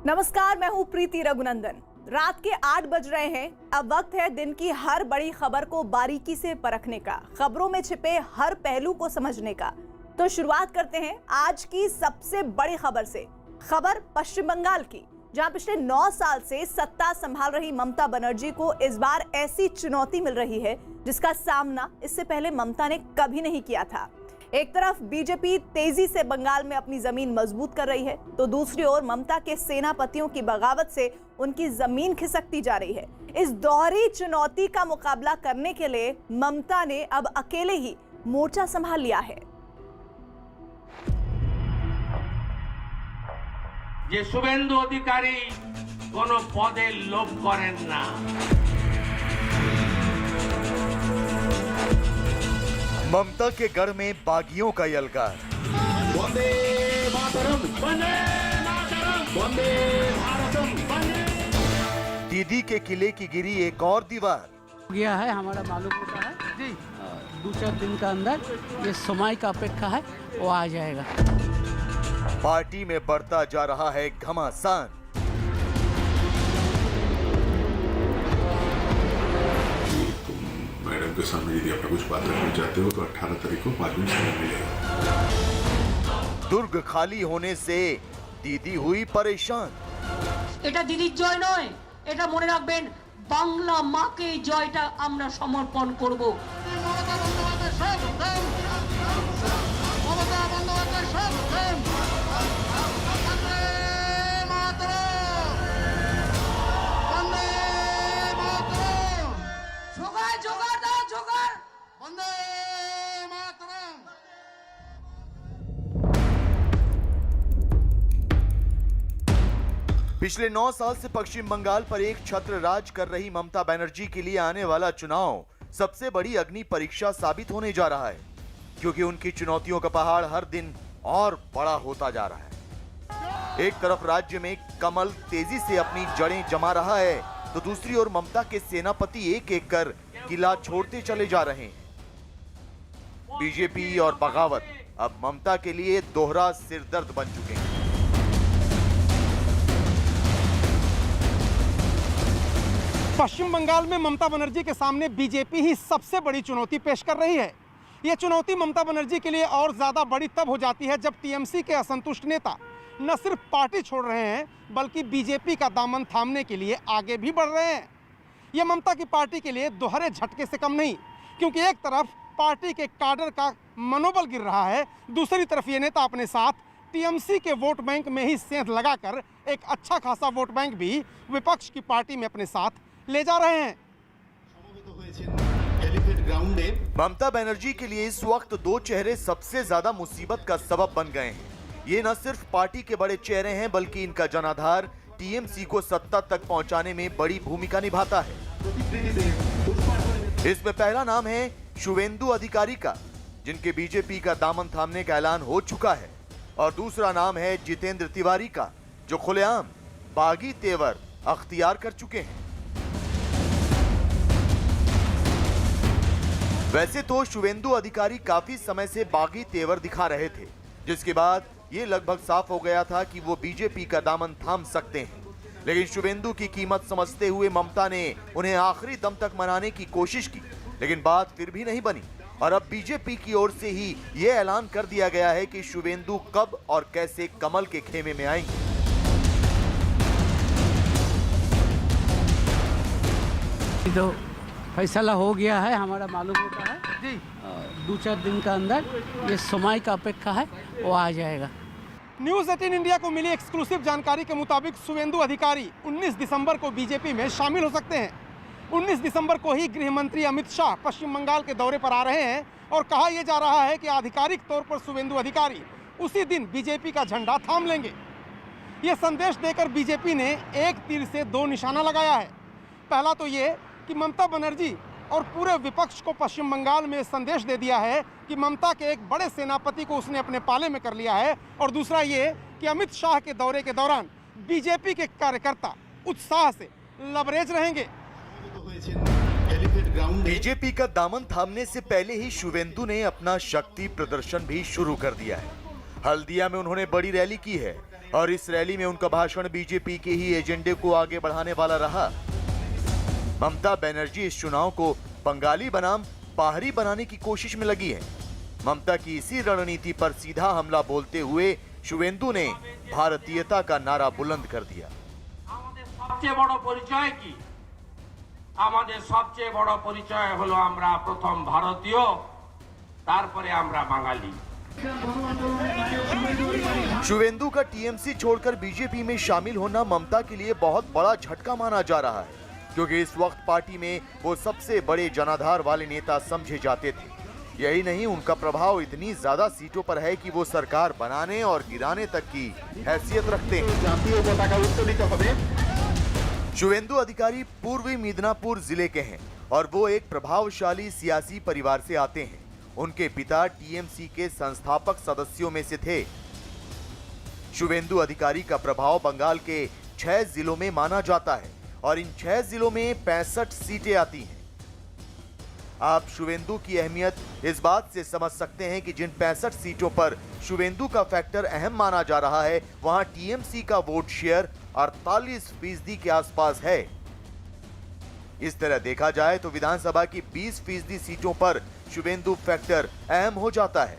नमस्कार, मैं हूं प्रीति रघुनंदन। रात के 8 बज रहे हैं। अब वक्त है दिन की हर बड़ी खबर को बारीकी से परखने का, खबरों में छिपे हर पहलू को समझने का। तो शुरुआत करते हैं आज की सबसे बड़ी खबर से। खबर पश्चिम बंगाल की, जहां पिछले 9 साल से सत्ता संभाल रही ममता बनर्जी को इस बार ऐसी चुनौती मिल रही है जिसका सामना इससे पहले ममता ने कभी नहीं किया था। एक तरफ बीजेपी तेजी से बंगाल में अपनी जमीन मजबूत कर रही है, तो दूसरी ओर ममता के सेनापतियों की बगावत से उनकी जमीन खिसकती जा रही है। इस दोहरी चुनौती का मुकाबला करने के लिए ममता ने अब अकेले ही मोर्चा संभाल लिया है। যে শুভেন্দু অধিকারী কোনো পদে লোভ করেন না। ममता के गढ़ में बागियों का यलकार। वंदे मातरम, वंदे मातरम, वंदे भारतम, वंदे। दीदी के किले की गिरी एक और दीवार। गया है, हमारा मालूम होता है जी। 2-4 दिन का अंदर ये समय का अपेक्षा है, वो आ जाएगा। पार्टी में बढ़ता जा रहा है घमासान। मैडम के सामने यदि आप कुछ बात रखना चाहते हो तो 18 तारीख को 5 मिनट समय मिलेगा। दुर्ग खाली होने से दीदी हुई परेशान। এটা দিদির জয় নয়, এটা মনে রাখবেন বাংলা মাকে জয়টা আমরা সমর্পণ করব। पिछले 9 साल से पश्चिम बंगाल पर एक छत्र राज कर रही ममता बनर्जी के लिए आने वाला चुनाव सबसे बड़ी अग्नि परीक्षा साबित होने जा रहा है, क्योंकि उनकी चुनौतियों का पहाड़ हर दिन और बड़ा होता जा रहा है। एक तरफ राज्य में कमल तेजी से अपनी जड़ें जमा रहा है, तो दूसरी ओर ममता के सेनापति एक एक कर किला छोड़ते चले जा रहे हैं। बीजेपी और बगावत अब ममता के लिए दोहरा सिरदर्द बन चुके हैं। पश्चिम बंगाल में ममता बनर्जी के सामने बीजेपी ही सबसे बड़ी चुनौती पेश कर रही है। यह चुनौती ममता बनर्जी के लिए और ज्यादा बड़ी तब हो जाती है जब टीएमसी के असंतुष्ट नेता न सिर्फ पार्टी छोड़ रहे हैं बल्कि बीजेपी का दामन थामने के लिए आगे भी बढ़ रहे हैं। यह ममता की पार्टी के लिए दोहरे झटके से कम नहीं, क्योंकि एक तरफ पार्टी के काडर का मनोबल गिर रहा है, दूसरी तरफ ये नेता अपने साथ टीएमसी के वोट बैंक में ही सेंध लगाकर एक अच्छा खासा वोट बैंक भी विपक्ष की पार्टी में अपने साथ ले जा रहे हैं। ममता बनर्जी के लिए इस वक्त दो चेहरे सबसे ज्यादा मुसीबत का सबब बन गए हैं। ये न सिर्फ पार्टी के बड़े चेहरे हैं, बल्कि इनका जनाधार टीएमसी को सत्ता तक पहुंचाने में बड़ी भूमिका निभाता है। इसमें पहला नाम है शुवेंदु अधिकारी का, जिनके बीजेपी का दामन थामने का ऐलान हो चुका है, और दूसरा नाम है जितेंद्र तिवारी का, जो खुलेआम बागी तेवर अख्तियार कर चुके हैं। वैसे तो शुवेंदु अधिकारी काफी समय से बागी तेवर दिखा रहे थे, जिसके बाद ये लगभग साफ हो गया था कि वो बीजेपी का दामन थाम सकते हैं। लेकिन शुवेंदु की कीमत समझते हुए ममता ने उन्हें आखिरी दम तक मनाने की कोशिश की, लेकिन बात फिर भी नहीं बनी, और अब बीजेपी की ओर से ही ये ऐलान कर दिया गया है कि शुवेंदु कब और कैसे कमल के खेमे में आएंगे। तो फैसला हो गया है, हमारा मालूम होता है जी। 2-4 दिन का अंदर ये समय का अपेक्षा है, वो आ जाएगा। न्यूज़ 18 इंडिया को मिली एक्सक्लूसिव जानकारी के मुताबिक शुवेंदु अधिकारी 19 दिसंबर को बीजेपी में शामिल हो सकते हैं। 19 दिसंबर को ही गृह मंत्री अमित शाह पश्चिम बंगाल के दौरे पर आ रहे हैं, और कहा यह जा रहा है कि आधिकारिक तौर पर शुवेंदु अधिकारी उसी दिन बीजेपी का झंडा थाम लेंगे। ये संदेश देकर बीजेपी ने एक तीर से 2 निशाना लगाया है। पहला तो ये कि ममता बनर्जी और पूरे विपक्ष को पश्चिम बंगाल में संदेश दे दिया है कि ममता के एक बड़े सेनापति को उसने अपने पाले में कर लिया है, और दूसरा ये कि अमित शाह के दौरे के दौरान बीजेपी के कार्यकर्ता उत्साह से लबरेज रहेंगे। बीजेपी का दामन थामने से पहले ही शुवेंदु ने अपना शक्ति प्रदर्शन भी शुरू कर दिया है। हल्दिया में उन्होंने बड़ी रैली की है। और इस रैली में उनका भाषण बीजेपी के ही एजेंडे को आगे बढ़ाने वाला रहा। ममता बनर्जी इस चुनाव को बंगाली बनाम बाहरी बनाने की कोशिश में लगी है। ममता की इसी रणनीति पर सीधा हमला बोलते हुए शुवेंदु ने भारतीयता का नारा बुलंद कर दिया। সবচেয়ে বড় পরিচয় কি? আমাদের সবচেয়ে বড় পরিচয় হলো আমরা প্রথম ভারতীয়, তারপরে আমরা বাঙালি। शुवेंदु का टीएमसी छोड़कर बीजेपी में शामिल होना ममता के लिए बहुत बड़ा झटका माना जा रहा है, क्योंकि इस वक्त पार्टी में वो सबसे बड़े जनाधार वाले नेता समझे जाते थे। यही नहीं, उनका प्रभाव इतनी ज्यादा सीटों पर है कि वो सरकार बनाने और गिराने तक की हैसियत रखते हैं। शुवेंदु अधिकारी पूर्वी मिदनापुर जिले के हैं और वो एक प्रभावशाली सियासी परिवार से आते हैं। उनके पिता टीएमसी के संस्थापक सदस्यों में से थे। शुवेंदु अधिकारी का प्रभाव बंगाल के 6 जिलों में माना जाता है और इन 6 जिलों में 65 सीटें आती हैं। आप शुवेंदु की अहमियत इस बात से समझ सकते हैं कि जिन 65 सीटों पर शुवेंदु का फैक्टर अहम माना जा रहा है, वहां टीएमसी का वोट शेयर 48% के आसपास है। इस तरह देखा जाए तो विधानसभा की 20% सीटों पर शुवेंदु फैक्टर अहम हो जाता है।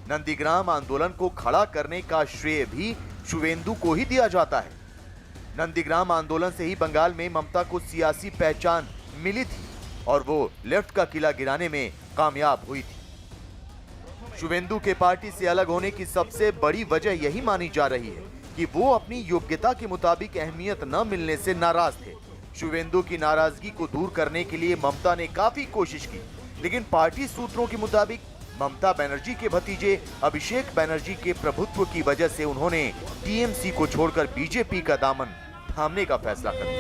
नंदीग्राम आंदोलन को खड़ा करने का श्रेय भी शुवेंदु को ही दिया जाता है। नंदीग्राम आंदोलन से ही बंगाल में ममता को सियासी पहचान मिली थी और वो लेफ्ट का किला गिराने में कामयाब हुई थी। शुवेंदु के पार्टी से अलग होने की सबसे बड़ी वजह यही मानी जा रही है कि वो अपनी योग्यता के मुताबिक अहमियत न मिलने से नाराज थे। शुवेंदु की नाराजगी को दूर करने के लिए ममता ने काफी कोशिश की, लेकिन पार्टी सूत्रों के मुताबिक ममता बनर्जी के भतीजे अभिषेक बनर्जी के प्रभुत्व की वजह से उन्होंने टीएमसी को छोड़कर बीजेपी का दामन थामने का फैसला कर लिया।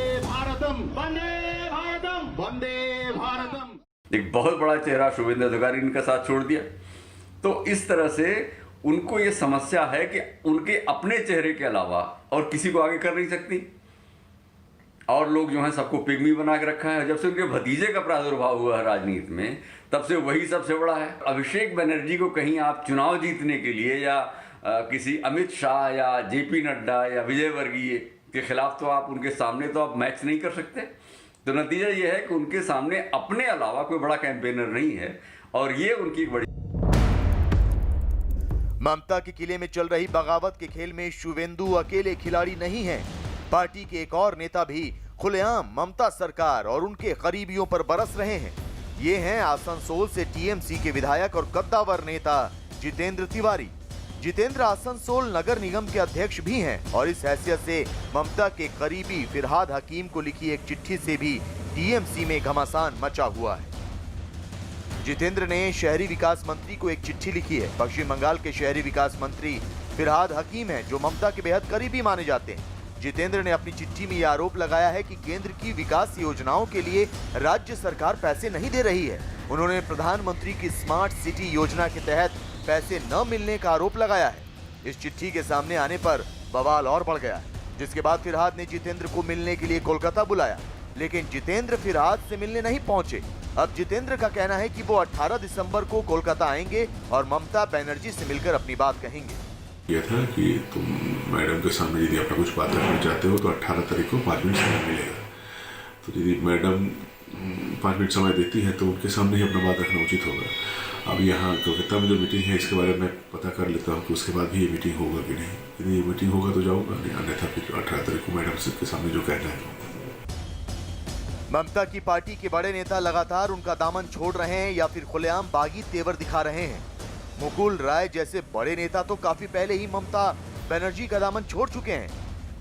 एक बहुत बड़ा चेहरा शुवेंदु अधिकारी इनका साथ छोड़ दिया, तो इस तरह से उनको ये समस्या है कि उनके अपने चेहरे के अलावा और किसी को आगे कर नहीं सकती, और लोग जो है सबको पिग्मी बना के रखा है। जब से उनके भतीजे का प्रादुर्भाव हुआ है राजनीति में, तब से वही सबसे बड़ा है। अभिषेक बनर्जी को कहीं आप चुनाव जीतने के लिए या किसी अमित शाह या जेपी नड्डा या विजय वर्गीय के खिलाफ तो आप उनके सामने तो आप मैच नहीं कर सकते। तो नतीजा ये है कि उनके सामने अपने अलावा कोई बड़ा कैंपेनर नहीं है, और ये उनकी एक बड़ी। ममता के किले में चल रही बगावत के खेल में शुवेंदु अकेले खिलाड़ी नहीं हैं। पार्टी के एक और नेता भी खुलेआम ममता सरकार और उनके करीबियों पर बरस रहे हैं। ये हैं आसनसोल से टीएमसी के विधायक और कद्दावर नेता जितेंद्र तिवारी। जितेंद्र आसनसोल नगर निगम के अध्यक्ष भी हैं और इस हैसियत से ममता के करीबी फिरहाद हकीम को लिखी एक चिट्ठी से भी टीएमसी में घमासान मचा हुआ है। जितेंद्र ने शहरी विकास मंत्री को एक चिट्ठी लिखी है। पश्चिम बंगाल के शहरी विकास मंत्री फिरहाद हकीम हैं, जो ममता के बेहद करीबी माने जाते हैं। जितेंद्र ने अपनी चिट्ठी में यह आरोप लगाया है कि केंद्र की विकास योजनाओं के लिए राज्य सरकार पैसे नहीं दे रही है। उन्होंने प्रधानमंत्री की स्मार्ट सिटी योजना के तहत पैसे न मिलने का आरोप लगाया है। इस चिट्ठी के सामने आने पर बवाल और बढ़ गया, जिसके बाद फिरहाद ने जितेंद्र को मिलने के लिए कोलकाता बुलाया, लेकिन जितेंद्र फिरहाद से मिलने नहीं पहुंचे। अब जितेंद्र का कहना है कि वो 18 दिसंबर को कोलकाता आएंगे और ममता बनर्जी से मिलकर अपनी बात कहेंगे। यह था कि तुम मैडम के सामने यदि अपना कुछ बात रखना चाहते हो तो 18 तारीख को 5 मिनट समय मिलेगा। तो यदि मैडम 5 मिनट समय देती है तो उनके सामने ही अपना बात रखना उचित होगा। अब यहाँ कोलकाता में जो मीटिंग है इसके बारे में पता कर लेता हूँ कि उसके बाद भी ये मीटिंग होगा कि नहीं। यदि ये मीटिंग होगा तो जाऊँगा, अन्यथा फिर 18 तारीख को मैडम सबके सामने जो कहना है। ममता की पार्टी के बड़े नेता लगातार उनका दामन छोड़ रहे हैं या फिर खुलेआम बागी तेवर दिखा रहे हैं। मुकुल राय जैसे बड़े नेता तो काफी पहले ही ममता बनर्जी का दामन छोड़ चुके हैं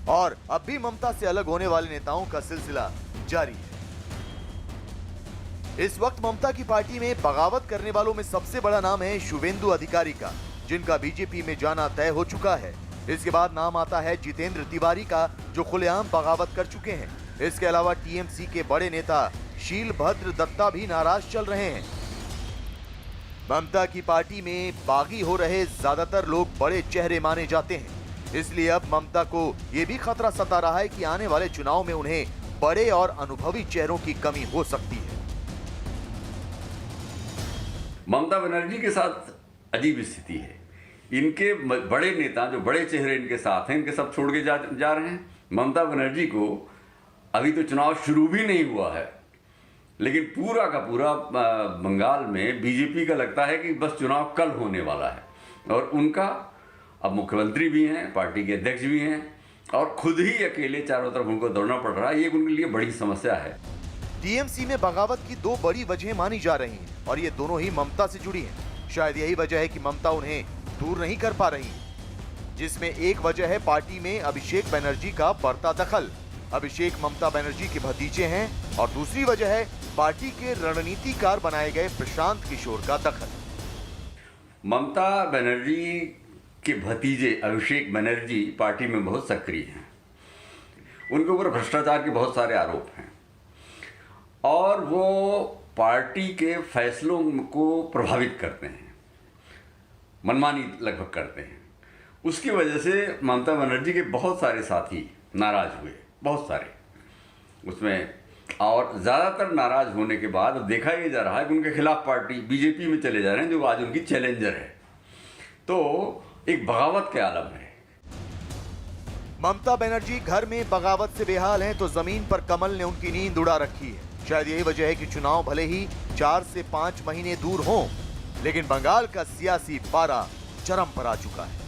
और अब भी ममता से अलग होने वाले नेताओं का सिलसिला जारी है। इस वक्त ममता की पार्टी में बगावत करने वालों में सबसे बड़ा नाम है शुवेंदु अधिकारी का, जिनका बीजेपी में जाना तय हो चुका है। इसके बाद नाम आता है जितेंद्र तिवारी का, जो खुलेआम बगावत कर चुके हैं। इसके अलावा टीएमसी के बड़े नेता शीलभद्र दत्ता भी नाराज चल रहे हैं। ममता की पार्टी में बागी हो रहे ज्यादातर लोग बड़े चेहरे माने जाते हैं, इसलिए अब ममता को यह भी खतरा सता रहा है कि आने वाले चुनाव में उन्हें बड़े और अनुभवी चेहरों की कमी हो सकती है। ममता बनर्जी के साथ अजीब स्थिति है। इनके बड़े नेता, जो बड़े चेहरे इनके साथ हैं, इनके सब छोड़ के जा रहे हैं। ममता बनर्जी को अभी तो चुनाव शुरू भी नहीं हुआ है, लेकिन पूरा का पूरा बंगाल में बीजेपी का लगता है कि बस चुनाव कल होने वाला है। और उनका अब मुख्यमंत्री भी हैं, पार्टी के अध्यक्ष भी हैं, और खुद ही अकेले चारों तरफ उनको दौड़ना पड़ रहा है। ये उनके लिए बड़ी समस्या है। टीएमसी में बगावत की दो बड़ी वजह मानी जा रही हैं और ये दोनों ही ममता से जुड़ी हैं। शायद यही वजह है कि ममता उन्हें दूर नहीं कर पा रही, जिसमें एक वजह है पार्टी में अभिषेक बनर्जी का बढ़ता दखल। अभिषेक ममता बनर्जी के भतीजे हैं और दूसरी वजह है पार्टी के रणनीतिकार बनाए गए प्रशांत किशोर का दखल। ममता बनर्जी के भतीजे अभिषेक बनर्जी पार्टी में बहुत सक्रिय हैं। उनके ऊपर भ्रष्टाचार के बहुत सारे आरोप हैं और वो पार्टी के फैसलों को प्रभावित करते हैं, मनमानी लगभग करते हैं। उसकी वजह से ममता बनर्जी के बहुत सारे साथी नाराज हुए, बहुत सारे उसमें, और ज़्यादातर नाराज होने के बाद देखा ये जा रहा है कि उनके खिलाफ पार्टी बीजेपी में चले जा रहे हैं, जो आज उनकी चैलेंजर है। तो एक बगावत के आलम है। ममता बनर्जी घर में बगावत से बेहाल हैं तो जमीन पर कमल ने उनकी नींद उड़ा रखी है। शायद यही वजह है कि चुनाव भले ही 4 से 5 महीने दूर हों, लेकिन बंगाल का सियासी पारा चरम पर आ चुका है।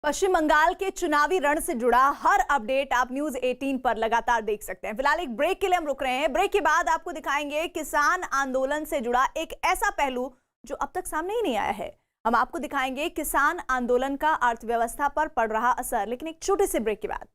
पश्चिम बंगाल के चुनावी रण से जुड़ा हर अपडेट आप न्यूज 18 पर लगातार देख सकते हैं। फिलहाल एक ब्रेक के लिए हम रुक रहे हैं। ब्रेक के बाद आपको दिखाएंगे किसान आंदोलन से जुड़ा एक ऐसा पहलू जो अब तक सामने ही नहीं आया है। हम आपको दिखाएंगे किसान आंदोलन का अर्थव्यवस्था पर पड़ रहा असर, लेकिन एक छोटे से ब्रेक के बाद।